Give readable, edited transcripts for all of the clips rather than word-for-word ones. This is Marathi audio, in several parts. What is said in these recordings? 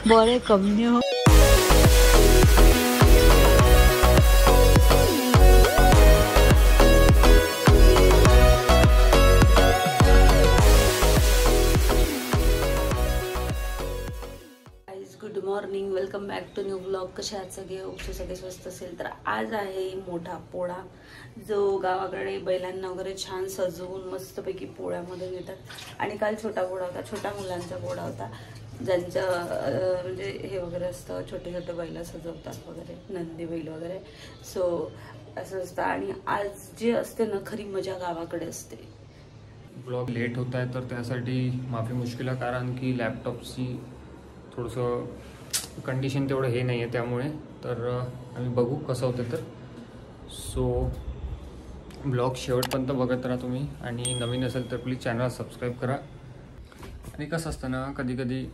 बरे कमी हो. Good morning, welcome back to new blog. कसे आहात सगळे? उपसे सगळे स्वस्त असेल तर आज आहे मोठा पोळा, जो गावाकडे बैलांना वगैरे छान सजवून मस्तपैकी पोळ्यामध्ये नेतात. आणि काल छोटा पोळा होता, छोट्या मुलांचा पोळा होता, ज्यांचं म्हणजे हे वगैरे असतं, छोटे छोटे बैल सजवतात वगैरे, नंदी बैल वगैरे. सो असं असतं. आणि आज जे असते ना, खरी मजा गावाकडे असते. ब्लॉग लेट होत आहे तर त्यासाठी माफी मुश्किल आहे, कारण की लॅपटॉपची थोडंसं कंडिशन तेवढं हे नाही आहे, त्यामुळे तर आम्ही बघू कसं होतं तर. सो ब्लॉग शेवटपर्यंत बघत राहा तुम्ही, आणि नवीन असेल तर प्लीज चॅनल सबस्क्राईब करा. आणि कसं असतं ना, कधी कधी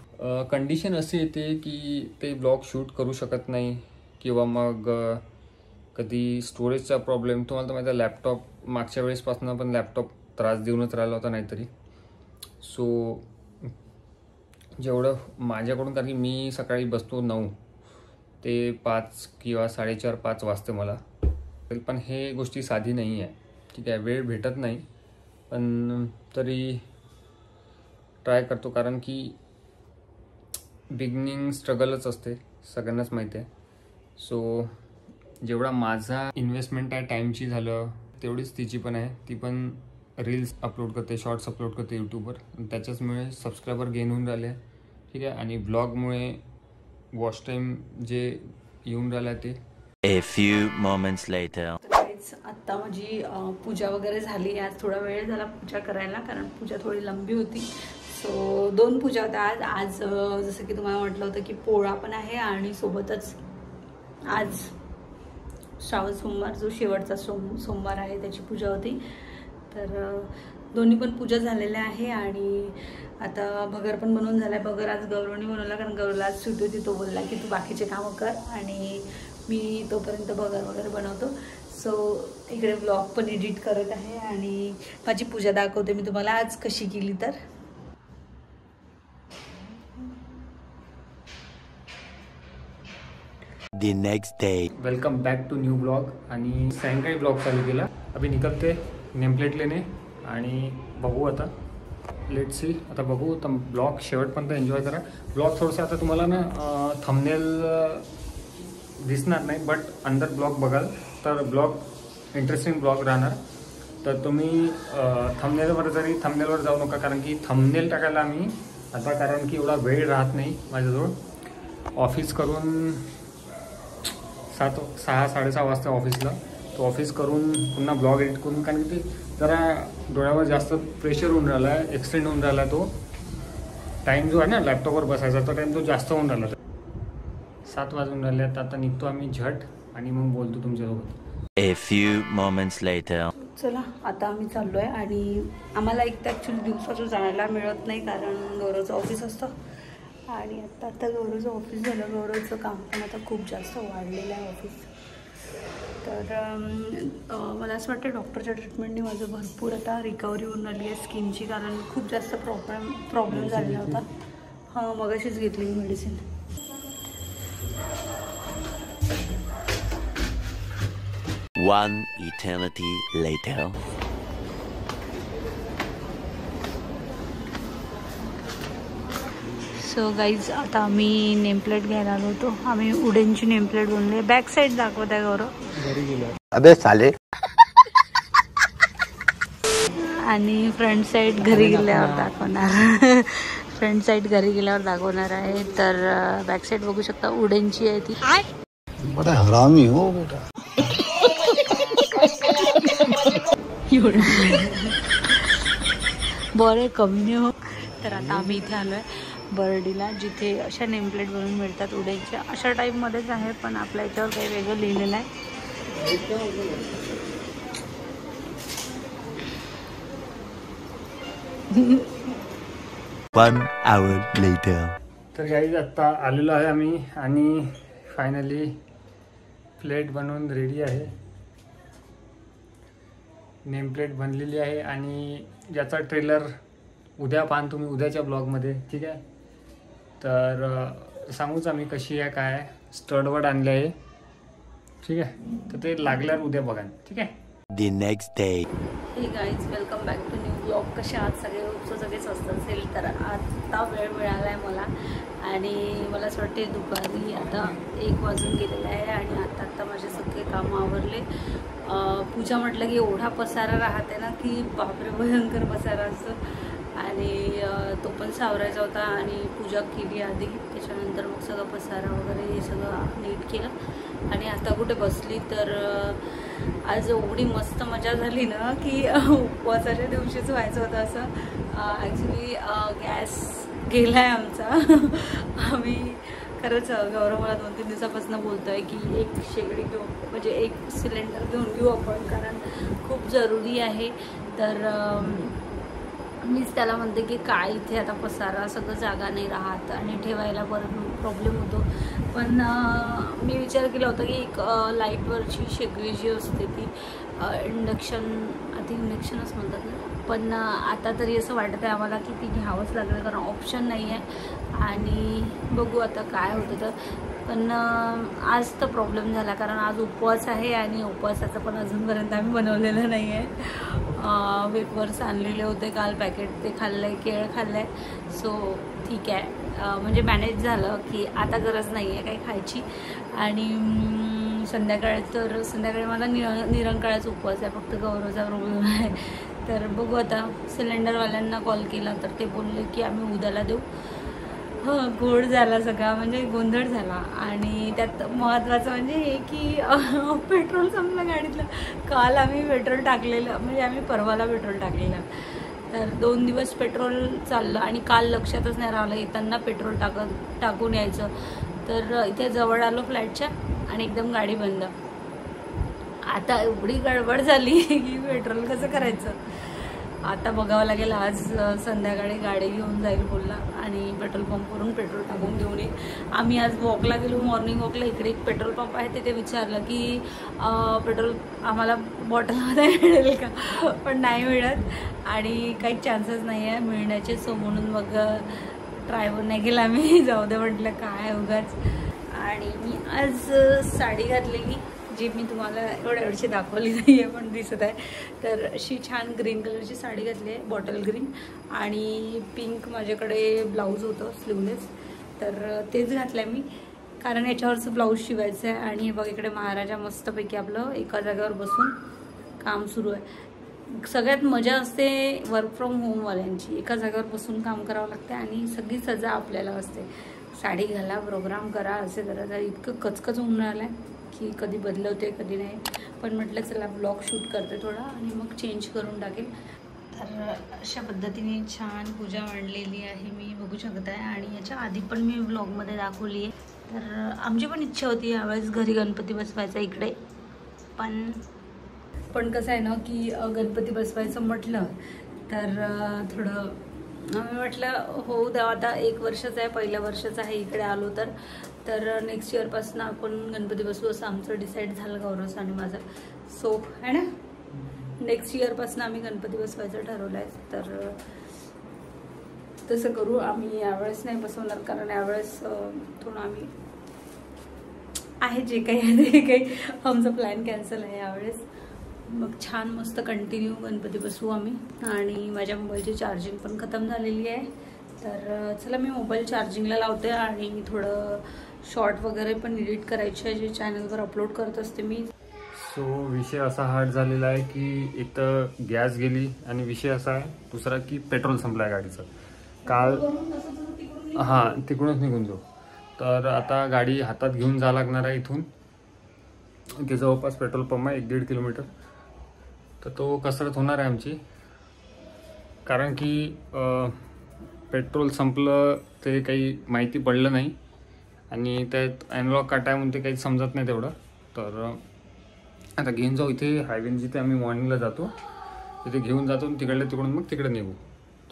कंडिशन अशी येते की ते ब्लॉग शूट करू शकत नाही, किंवा मग कधी स्टोरेजचा प्रॉब्लेम. तुम्हाला तर माहिती आहे, लॅपटॉप मागच्या वेळेसपासून पण लॅपटॉप त्रास देऊनच राहिला होता नाहीतरी. सो जेवढं माझ्याकडून, कारण की मी सकाळी बसतो 9 ते 5 किंवा 4:30-5 वाजते मला. पण हे गोष्टी साधी नाही आहे, ठीक आहे. वेळ भेटत नाही, पण तरी ट्राय करतो, कारण की बिगिनिंग स्ट्रगलच असते, सगळ्यांनाच माहिती आहे. सो जेवढा माझा इन्व्हेस्टमेंट आहे टाईमची झालं, तेवढीच तिची पण आहे. ती पण रील्स अपलोड करते, शॉर्ट्स अपलोड करते यूट्यूबवर, त्याच्याचमुळे सबस्क्रायबर गेन होऊन राहिले, ठीक आहे. आणि ब्लॉगमुळे वॉच टाईम जे येऊन राहिला ते. A few moments later. आत्ता माझी पूजा वगैरे झाली. आज थोडा वेळ झाला पूजा करायला, कारण पूजा थोडी लंबी होती. सो 2 पूजा होत्या आज. जसं की तुम्हाला म्हटलं होतं की पोळा पण आहे, आणि सोबतच आज श्रावण सोमवार, जो शेवटचा सोमवार आहे, त्याची पूजा होती. तर दोन्ही पण पूजा झालेल्या आहे. आणि आता भगर पण बनवून झाला आहे. भगर आज गौरवने बनवला, कारण गौरवला आज सुट्टी होती. तो बोलला की तू बाकीचे कामं कर आणि मी तोपर्यंत भगर वगैरे बनवतो. सो इकडे ब्लॉग पण एडिट करत आहे, आणि माझी पूजा दाखवते मी तुम्हाला आज कशी केली तर. The next day. Welcome back to new blog. आणि सायंकाळी ब्लॉग चालू केला. अभी निकलते नेमप्लेट लेने, आणि बघू आता, लेट सी. आता बघू, तर ब्लॉग शेवटपर्यंत एन्जॉय करा. ब्लॉग थोडंसं आता तुम्हाला ना थंबनेल दिसणार नाही, बट अंदर ब्लॉग बघाल तर ब्लॉग इंटरेस्टिंग ब्लॉग राहणार. तर तुम्ही थंबनेलवर जाऊ नका, कारण की थंबनेल टाकायला आम्ही आता, कारण की एवढा वेळ राहत नाही माझ्याजवळ. ऑफिस करून 6-6:30 वाजता ऑफिसला, तो ऑफिस करून पुन्हा ब्लॉग एडिट करून, कारण की ते जरा डोळ्यावर जास्त प्रेशर होऊन राहिला आहे, एक्सटेंड होऊन राहिला आहे. तो टाईम जो आहे ना लॅपटॉपवर बसायचा, तो टाईम तो जास्त होऊन राहिला. 7 वाजून राहिले आहेत. आता निघतो आम्ही झट, आणि मग बोलतो तुमच्यासोबत. A few moments later. चला, आता आम्ही चाललो आहे. आणि आम्हाला एक तर ॲक्च्युली दिवसाचं जायला मिळत नाही, कारण गौरवचं ऑफिस असतं. आणि आता गौरवचं ऑफिस झालं. गौरवचं काम पण आता खूप जास्त वाढलेलं आहे ऑफिस. तर मला असं वाटतं डॉक्टरच्या ट्रीटमेंटने माझं भरपूर आता रिकव्हरी होऊन आली आहे स्किनची, कारण खूप जास्त प्रॉब्लेम झालेला होता. हां, मगाशीच घेतली medicine. One eternity later. So guys, आता आम्ही नेमप्लेट घ्यायला आलो होतो. आम्ही उडेनची नेमप्लेट बनवली. बॅक साईड दाखवत आहे गौरव. अबे साले. आणि फ्रंट साईड घरी गेल्यावर दाखवणार. फ्रंट साईड घरी गेल्यावर दाखवणार आहे. तर बॅक साईड बघू शकता, उडेनची आहे ती. बड़ा हरामी हो बेटा. बरे कमी हो. तर आता आम्ही इथे आलो आहे बर्डीला, जिथे अशा नेमप्लेट बनवून मिळतात उड्यांच्या. अशा टाईपमध्येच आहे, पण आपल्या याच्यावर काही वेगळं लिहिलेलं आहे. 1 hour later. तर गाईज, आत्ता आलेलो आहे आम्ही, आणि फायनली प्लेट बनवून रेडी आहे. नेम प्लेट बनलेली आहे, आणि ज्याचा ट्रेलर उद्या पाहन तुम्ही उद्याच्या ब्लॉगमध्ये, ठीक आहे. तर सांगूच आम्ही कशी आहे काय स्टडवर्ड आणले आहे, ठीक आहे. तर ते लागल्यावर उद्या बघा, ठीक आहे. The next day. Hey guys, welcome back to new blog. कसे आहात सगळे? सगळे स्वस्त असेल. तर आता वेळ मिळाला आहे मला आणि मला असं वाटते दुपारी आता 1 वाजून गेलेला आहे आणि आता माझे सगळे कामं आवरले. पूजा म्हटलं की एवढा पसारा राहते ना की बापरे, भयंकर पसारा असतो आणि तो पण सावरायचा होता आणि पूजा केली आधी, त्याच्यानंतर मग सगळं पसारा वगैरे हे सगळं नीट केलं आणि आता कुठे बसली तर आज एवढी मस्त मजा झाली ना की उपवासाच्या दिवशीच व्हायचं होतं असं. ॲक्च्युली गॅस गेला आहे आमचा. आम्ही खरंच गौरव मला 2-3 दिवसापासून बोलतो आहे की एक शेगडी घेऊ, म्हणजे एक सिलेंडर घेऊन घेऊ आपण, कारण खूप जरुरी आहे. तर मीच त्याला म्हणते की काय इथे आता पसारा, सगळं जागा नाही राहत आणि ठेवायला परत प्रॉब्लेम होतो. पण मी विचार केला होता की एक लाईटवरची शेगडी जी असते ती इंडक्शन, आधी इंडक्शनच म्हणतात ना, पण आता तरी असं वाटत आहे आम्हाला की ती घ्यावंच लागेल, कारण ऑप्शन नाही आहे. आणि बघू आता काय होतं. तर पण आज तर प्रॉब्लेम झाला, कारण आज उपवास आहे आणि उपवासाचं पण अजूनपर्यंत आम्ही बनवलेलं नाही आहे. वेफर्स आणलेले होते काल पॅकेट, ते खाल्लं आहे, केळ खाल्लं आहे. सो ठीक आहे, म्हणजे मॅनेज झालं की आता गरज नाही आहे काही खायची. आणि संध्याकाळी मला निरंकाळाचा उपवास आहे, फक्त गौरवचा प्रॉब्लेम आहे. तर बघू आता. सिलेंडरवाल्यांना कॉल केला तर ते बोलले की आम्ही उद्याला देऊ. गोड झाला सगळा, म्हणजे गोंधळ झाला. आणि त्यात महत्त्वाचं म्हणजे हे की पेट्रोल संपलं गाडीतलं. काल आम्ही पेट्रोल टाकलेलं, म्हणजे आम्ही परवाला पेट्रोल टाकलेलं, तर 2 दिवस पेट्रोल चाललं आणि काल लक्षातच नाही राहिलं येताना पेट्रोल टाकून यायचं. तर इथे जवळ आलो फ्लॅटच्या आणि एकदम गाडी बंद. आता एवढी गडबड झाली की पेट्रोल कसं करायचं. आता बघावं लागेल. आज संध्याकाळी गाडी घेऊन जाईल बोलला आणि पेट्रोल पंपवरून पेट्रोल टाकून घेऊन येईल. आम्ही आज वॉकला गेलो, मॉर्निंग वॉकला. इकडे एक पेट्रोल पंप आहे, तिथे विचारलं की पेट्रोल आम्हाला बॉटलमध्ये मिळेल का, पण नाही मिळत आणि काहीच चान्सेस नाही आहे मिळण्याचे. सो म्हणून मग ट्राय पण नाही केला आम्ही, जाऊ दे म्हटलं काय उगाच. आणि मी आज साडी घातलेली, जी मी तुम्हाला एवढी दाखवली नाही आहे पण दिसत आहे. तर अशी छान ग्रीन कलरची साडी घातली आहे, बॉटल ग्रीन, आणि पिंक माझ्याकडे ब्लाऊज होतं स्लीवलेस, तर तेच घातलं आहे मी, कारण याच्यावरचं ब्लाऊज शिवायचं आहे. आणि हे बघ इकडे महाराजा मस्तपैकी आपलं एका जागेवर बसून काम सुरू आहे. सगळ्यात मजा असते वर्क फ्रॉम होमवाल्यांची, एका जागेवर बसून काम करावं लागते आणि सगळी सजा आपल्याला असते. साडी घाला, प्रोग्राम करा, असे करा. इतकं कचकच होऊन राहिलं आहे की कधी बदलवते कधी नाही. पण म्हटलं चला ब्लॉग शूट करते थोडा आणि मग चेंज करून टाकेल. तर अशा पद्धतीने छान पूजा मांडलेली आहे, मी बघू शकत आहे. आणि याच्या आधी पण मी ब्लॉगमध्ये दाखवली आहे. तर आमची पण इच्छा होती यावेळेस घरी गणपती बसवायचा इकडे, पण कसं आहे ना की गणपती बसवायचं म्हटलं तर थोडं आम्ही म्हटलं होऊ द्या, आता 1 वर्षाचं आहे, पहिल्या वर्षाचं आहे इकडे आलो तर नेक्स्ट इयरपासून आपण गणपती बसवू असं आमचं डिसाईड झालं गौरवचं आणि माझं. सो आहे ना, नेक्स्ट इयरपासून आम्ही गणपती बसवायचं ठरवलं आहे. तर तसं करू. आम्ही यावेळेस नाही बसवणार, कारण यावेळेस थोडं आम्ही आहे जे काही आहे ते काही आमचा प्लॅन कॅन्सल आहे यावेळेस. मग छान मस्त कंटिन्यू गणपती बसवू आम्ही. आणि माझ्या मोबाईलची चार्जिंग पण खतम झालेली आहे, तर चला मी मोबाईल चार्जिंगला लावते आणि थोडं शॉर्ट वगैरे पण एडिट करायचे आहे जे चॅनलवर अपलोड करत असते मी. सो विषय असा हार्ड झालेला आहे की एक तर गॅस गेली आणि विषय असा आहे दुसरा की पेट्रोल संपला आहे गाडीचं. काल तिकडूनच निघून जाऊ. तर आता गाडी हातात घेऊन जावं लागणार आहे इथून. ते जवळपास पेट्रोल पंप आहे 1-1.5 किलोमीटर. तर तो कसरत होणार आहे आमची, कारण की पेट्रोल संपलं ते काही माहिती पडलं नाही आणि त्यात अनलॉक काटाय म्हणून ते काही समजत नाही तेवढं. तर आता घेऊन जाऊ. इथे हायवेने जिथे आम्ही मॉर्निंगला जातो तिथे घेऊन जातो आणि तिकडून मग तिकडे निघू,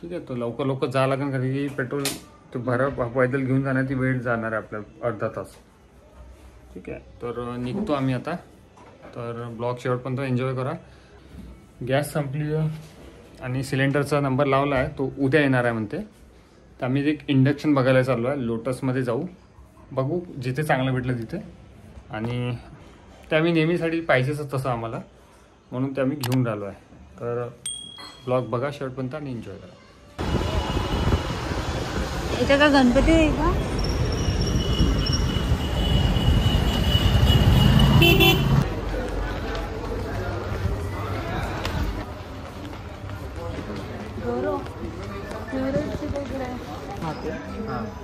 ठीक आहे. तर लवकर जावं लागेल, कारण की पेट्रोल ते पैदल घेऊन जाण्याची वेळ जाणार आहे आपल्या अर्धा तास, ठीक आहे. तर निघतो आम्ही आता. तर ब्लॉग शेवटपर्यंत एन्जॉय करा. गॅस संपली आणि सिलेंडरचा नंबर लावला आहे, तो उद्या येणार आहे म्हणते. तर आम्ही एक इंडक्शन बघायला चाललो आहे. लोटसमध्ये जाऊ, बघू जिथे चांगलं भेटलं तिथे. आणि ते आम्ही नेहमीसाठी पाहिजेच तसं आम्हाला, म्हणून ते आम्ही घेऊन राहिलो आहे. तर ब्लॉग बघा शेवटपर्यंत आणि एन्जॉय करा. इथं का गणपती आहे का?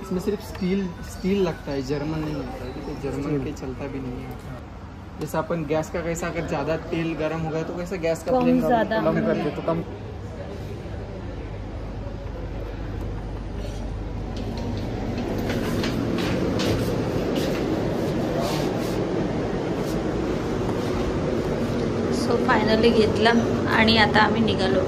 इसमें सिर्फ स्टील लगता है, जर्मन नहीं होता है. तो जर्मन के चलता भी नहीं है. जैसा अपन गैस का कैसा, अगर ज़्यादा तेल गर्म हो गया तो कैसा गैस का फ्लेम कम कर दे तो कम. सो फायनली घेतला आणि आता आम्ही निघालो.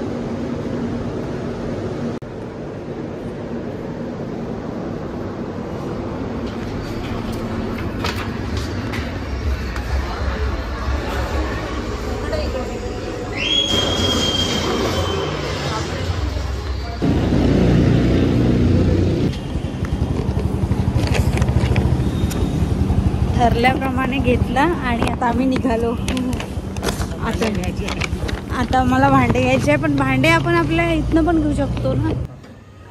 ठरल्याप्रमाणे घेतला आणि आता आम्ही निघालो. आता मला भांडे घ्यायचे आहे, पण भांडे आपण आपल्या इथनं पण घेऊ शकतो ना.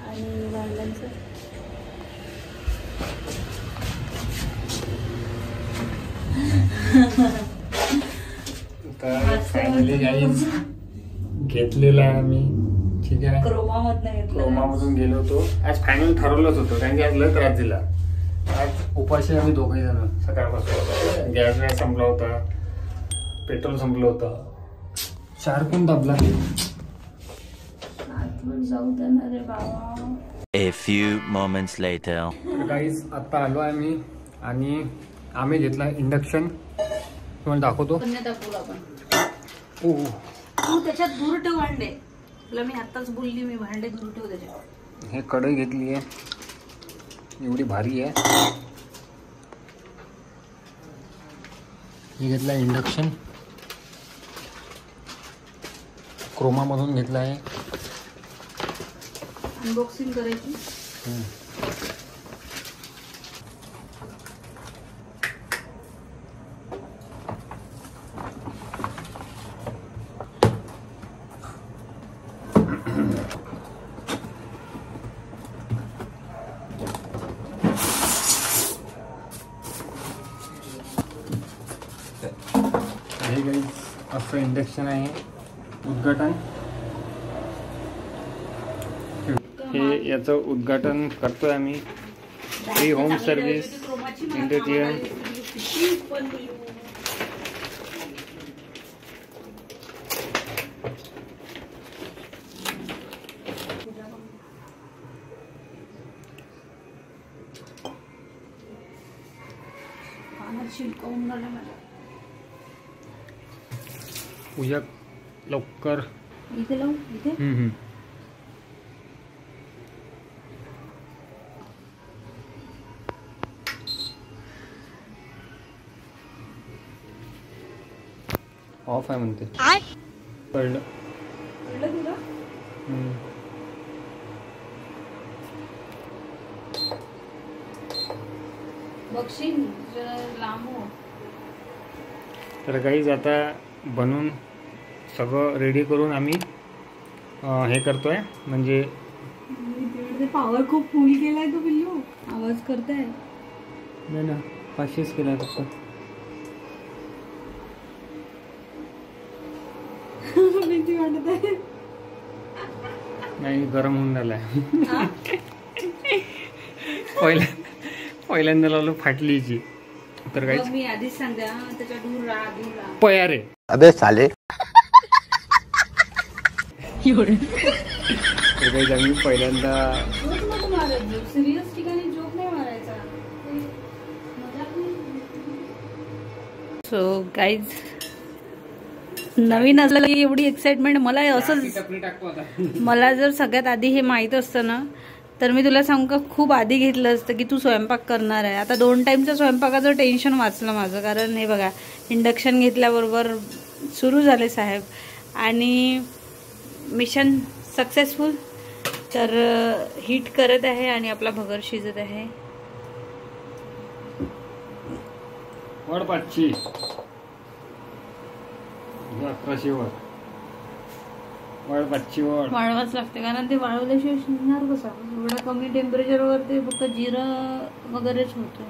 आणि भांड्यांचं फायनली गाईज घेतलेला आहे आम्ही. ठीक आहे, क्रोमामधून गेलो होतो. आज फायनल ठरवलंच होतं, कारण की आज लय त्रास दिला. आज उपाशी आम्ही दोघे जण सकाळपासून. गॅस संपला होता, पेट्रोल संपलं होतं, चारकून दाबला. जाऊ देणार रे बाबा. A few moments later. तर गाईज आता आलो आहे मी आणि आम्ही घेतला इंडक्शन. तुम्हाला दाखवतो. तू त्याच्यात दूर ठेव भांडे. तुला मी आताच बोलली, मी भांडे दूर ठेव त्याच्यात. हे कढई घेतली आहे, एवढी भारी आहे. हे घेतला इंडक्शन, क्रोमामधून घेतला आहे. अनबॉक्सिंग करायची. हे गाईज असं इंडक्शन आहे. उद्घाटन, हे याचं उद्घाटन करतोय आम्ही. Free home service Indian. पूजा लवकर इथे लावू. इथे ऑफ आहे म्हणते. कळलं तुला. बघशील लांब हो. तर गाईज आता बनवून सगळं रेडी करून आम्ही हे करतोय. म्हणजे पॉवर खूप फुल केलाय तो पिल्लू. आवाज करताय. नाही ना, 500 केलाय फक्त. भीती वाटत आहे. नाही, गरम होऊन राहिलाय. पहिल्यांदा लावलं फाटलीची. तर काही मी आधीच सांगते, त्याच्या दूर राहा. पया रे. अबे साले. तर काही आम्ही पहिल्यांदा सिरियस ठिकाणी जोक नाही मारायचा. सो गाईज, नवीन असलं की एवढी एक्साइटमेंट मला असंच. मला जर सगळ्यात आधी हे माहीत असतं ना, तर मी तुला सांगू का, खूप आधी घेतलं असतं की तू स्वयंपाक करणार आहे. आता 2 टाईमचं स्वयंपाकाचं टेन्शन वाचलं माझं. कारण हे बघा, इंडक्शन घेतल्याबरोबर सुरू झाले साहेब. आणि मिशन सक्सेसफुल. तर हीट करत आहे आणि आपला भगर शिजत आहे. वड 500 1100 वड 500 वड वाळवाच लागते कारण ते वाळवल्याशिवाय शिजणार कसं. एवढ्या कमी टेम्परेचरवर ते फक्त जिरं वगैरेच होतं.